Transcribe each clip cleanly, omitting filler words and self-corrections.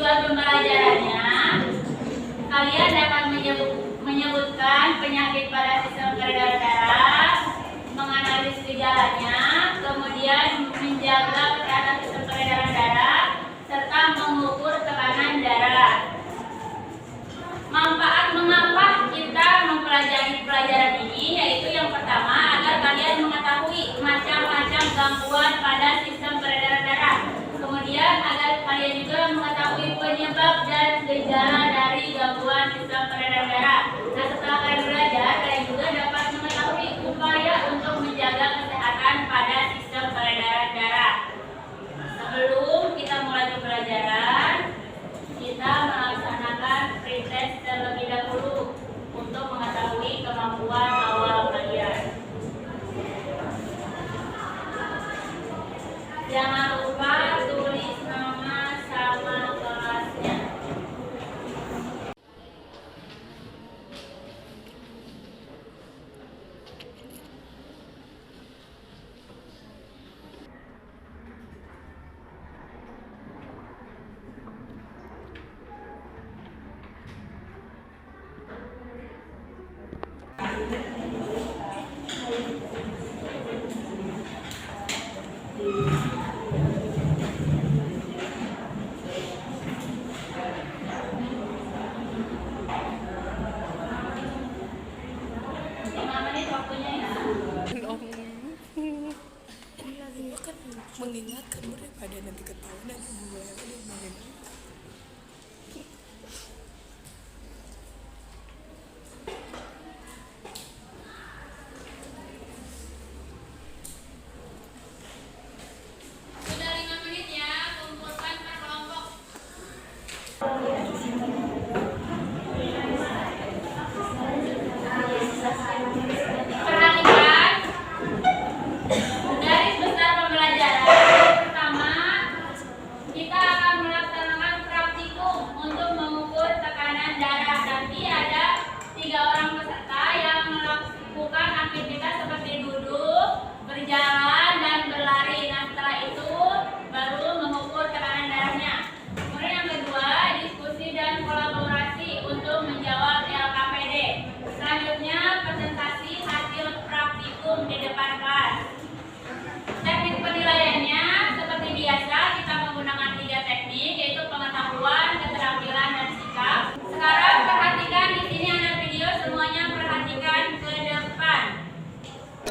tujuan pembelajarannya, kalian dapat menyebutkan penyakit pada sistem peredaran darah, menganalisis gejalanya, kemudian menjaga kesehatan sistem peredaran darah, serta mengukur tekanan darah. Manfaat mengapa kita mempelajari pelajaran ini, yaitu yang pertama, agar kalian mengetahui macam-macam gangguan pada sistem peredaran darah. Kemudian agar kalian juga mengetahui penyebab dan gejala dari gangguan sistem peredaran darah. Nah, setelah kalian belajar, kalian juga dapat mengetahui upaya untuk menjaga kesehatan pada sistem peredaran darah. Sebelum kita mulai pembelajaran, kita melaksanakan pretest terlebih dahulu untuk mengetahui kemampuan awal kalian. Jangan lupa tulis nama sama kelasnya. Kan mengingatkan daripada nanti ketahuan dan mulai apa dia ngomongin. Sudah 5 menit ya, kumpulkan per kelompok. Perhatikan garis besar pembelajaran. Pertama, kita akan melaksanakan praktikum untuk mengukur tekanan darah. Nanti ada 3 orang peserta yang melakukan aktivitas seperti duduk, berjalan, dan berlari. Nah, setelah itu baru mengukur tekanan darahnya. Kemudian yang kedua, diskusi dan kolaborasi untuk menjawab LKPD. Selanjutnya, presentasi hasil praktikum di depan kelas. Teknik penilaiannya seperti biasa, kita menggunakan 3 teknik, yaitu pengetahuan, keterampilan, dan sikap. Sekarang perhatikan, di sini ada video, semuanya perhatikan ke depan.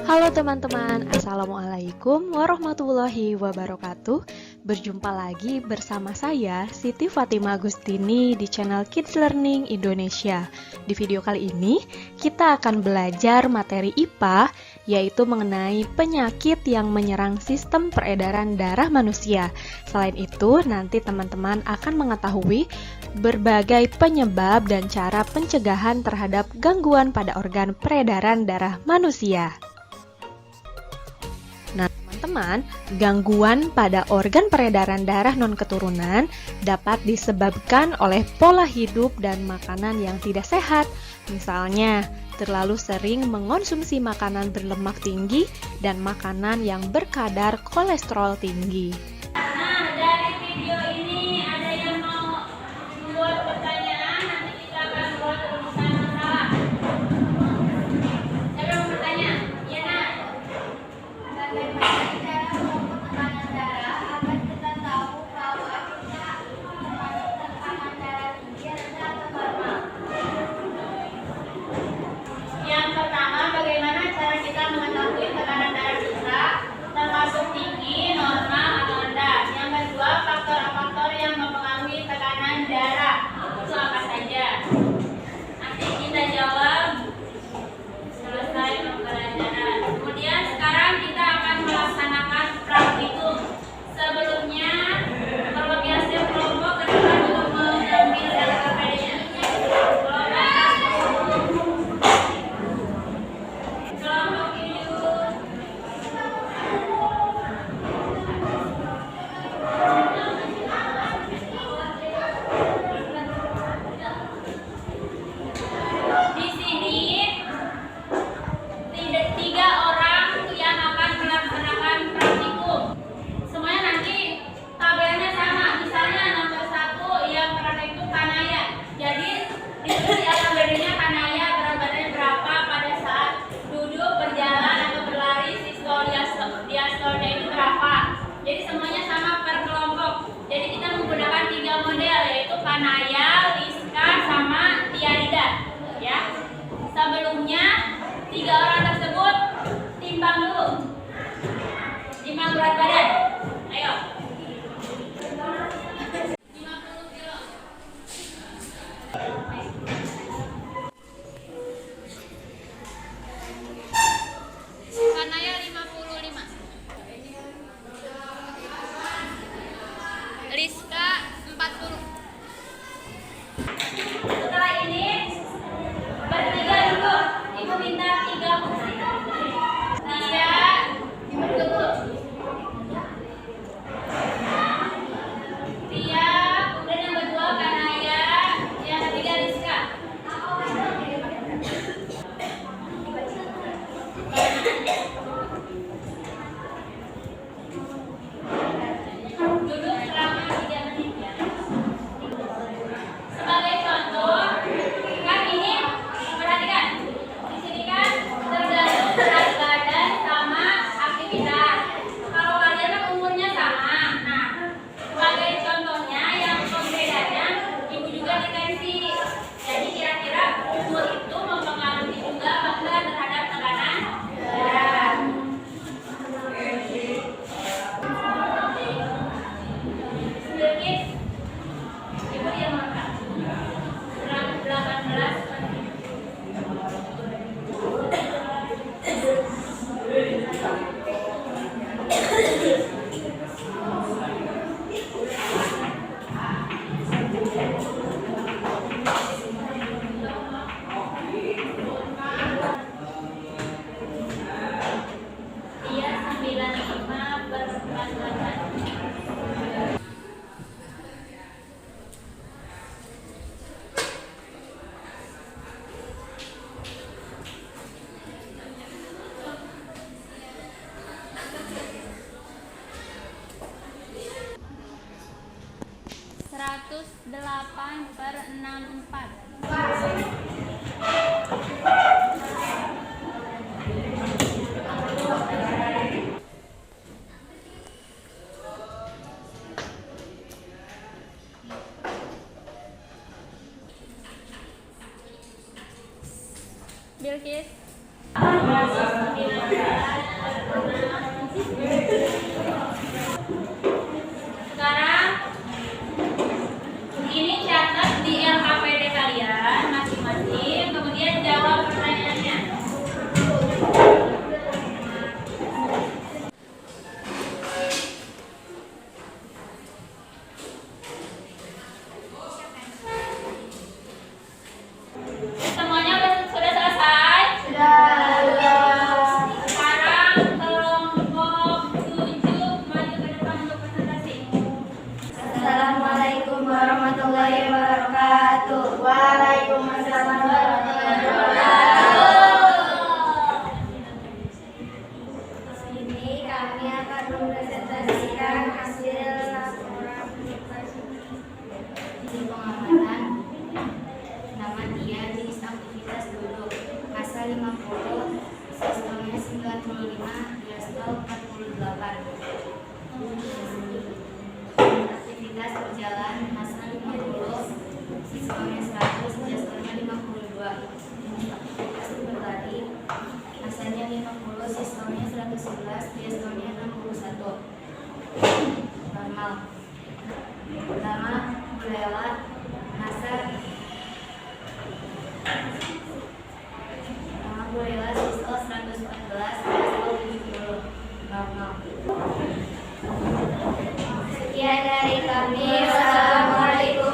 Halo teman-teman, Assalamualaikum warahmatullahi wabarakatuh. Berjumpa lagi bersama saya, Siti Fatima Agustini di channel Kids Learning Indonesia. Di video kali ini, kita akan belajar materi IPA, yaitu mengenai penyakit yang menyerang sistem peredaran darah manusia. Selain itu, nanti teman-teman akan mengetahui berbagai penyebab dan cara pencegahan terhadap gangguan pada organ peredaran darah manusia. Nah, teman-teman, gangguan pada organ peredaran darah non-keturunan dapat disebabkan oleh pola hidup dan makanan yang tidak sehat. Misalnya, terlalu sering mengonsumsi makanan berlemak tinggi dan makanan yang berkadar kolesterol tinggi. Nah, dari video ini ada yang mau membuat pertanyaan, nanti kita akan buat rumusan masalah. Siapa yang mau bertanya? Iya, Nak. Bagaimana cara mengukur tekanan darah agar kita tahu bahwa kita tekanan darah tinggi atau normal? Yang pertama, bagaimana cara kita mengetahui tekanan darah kita termasuk tinggi, normal, atau Kanaya, Liska, sama Tiarida. Ya. Sebelumnya 3 orang tersebut timbang dulu. Timbang berat badan. Ayo. 50 kilo. Kanaya 55. Liska 40. Setelah ini bertiga dulu. Ibu minta 3 kursi. Dia duduk. Dia, kemudian yang kedua Kanaya, yang ketiga Liska. Duduk selama 3 menit ya. Sebagai contoh, kan ini perhatikan. Di sini kan tergantung berat badan sama aktivitas. Kalau kalian kan umurnya sama. Nah, sebagai contohnya yang pembedanya ibu juga deteksi. Jadi kira-kira umur itu mempengaruhi juga bahkan terhadap tekanan darah. Sedikit ibu dia makan 118. Dia 95/48. Seratus 108/64. Bilkis. Sekarang ini catat di LKPD kalian masing-masing, kemudian jawab pertanyaannya. Semuanya sudah selesai? Sekarang kelompok 7 maju ke depan untuk presentasi. Assalamualaikum warahmatullahi wabarakatuh. Waalaikumsalam warahmatullahi wabarakatuh. Ini kami akan mempresentasikan hasil laporan di pengamatan. Nama dia, jenis aktivitas duduk, masa 50, sistemnya 95, diastol 48. Aktivitas berjalan, masa 50, sistemnya 100, diastolnya 52. Aktivitas berlari, masanya 50, sistemnya 111, diastolnya 61. Normal. Pertama, lewat masa Alhamdulillah siswa 114, diastol 70. Normal. Sekian dari kami. Wassalamualaikum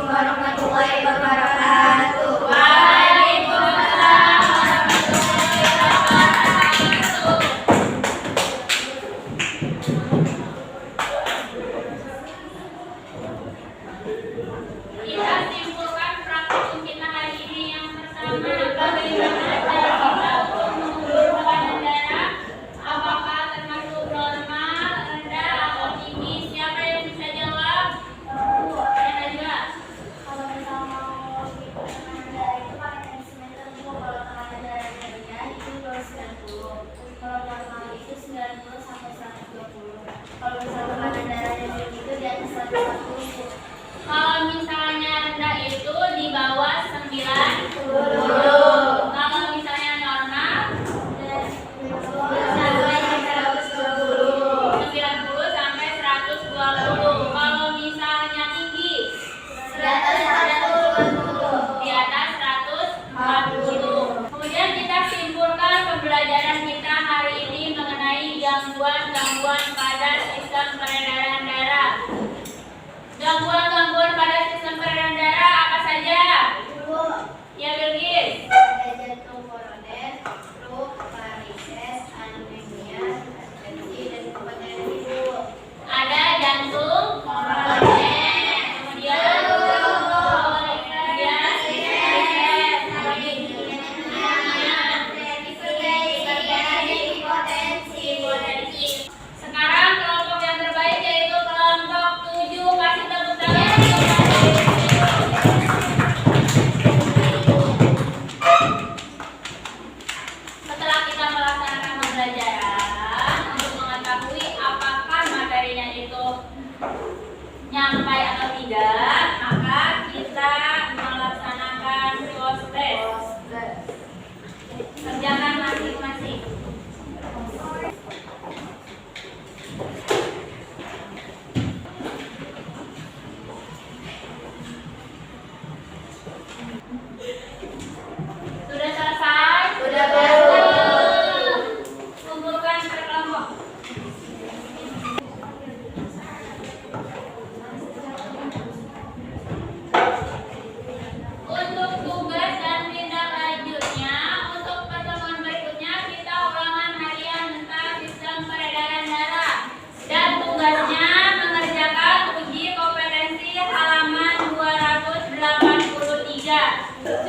Coba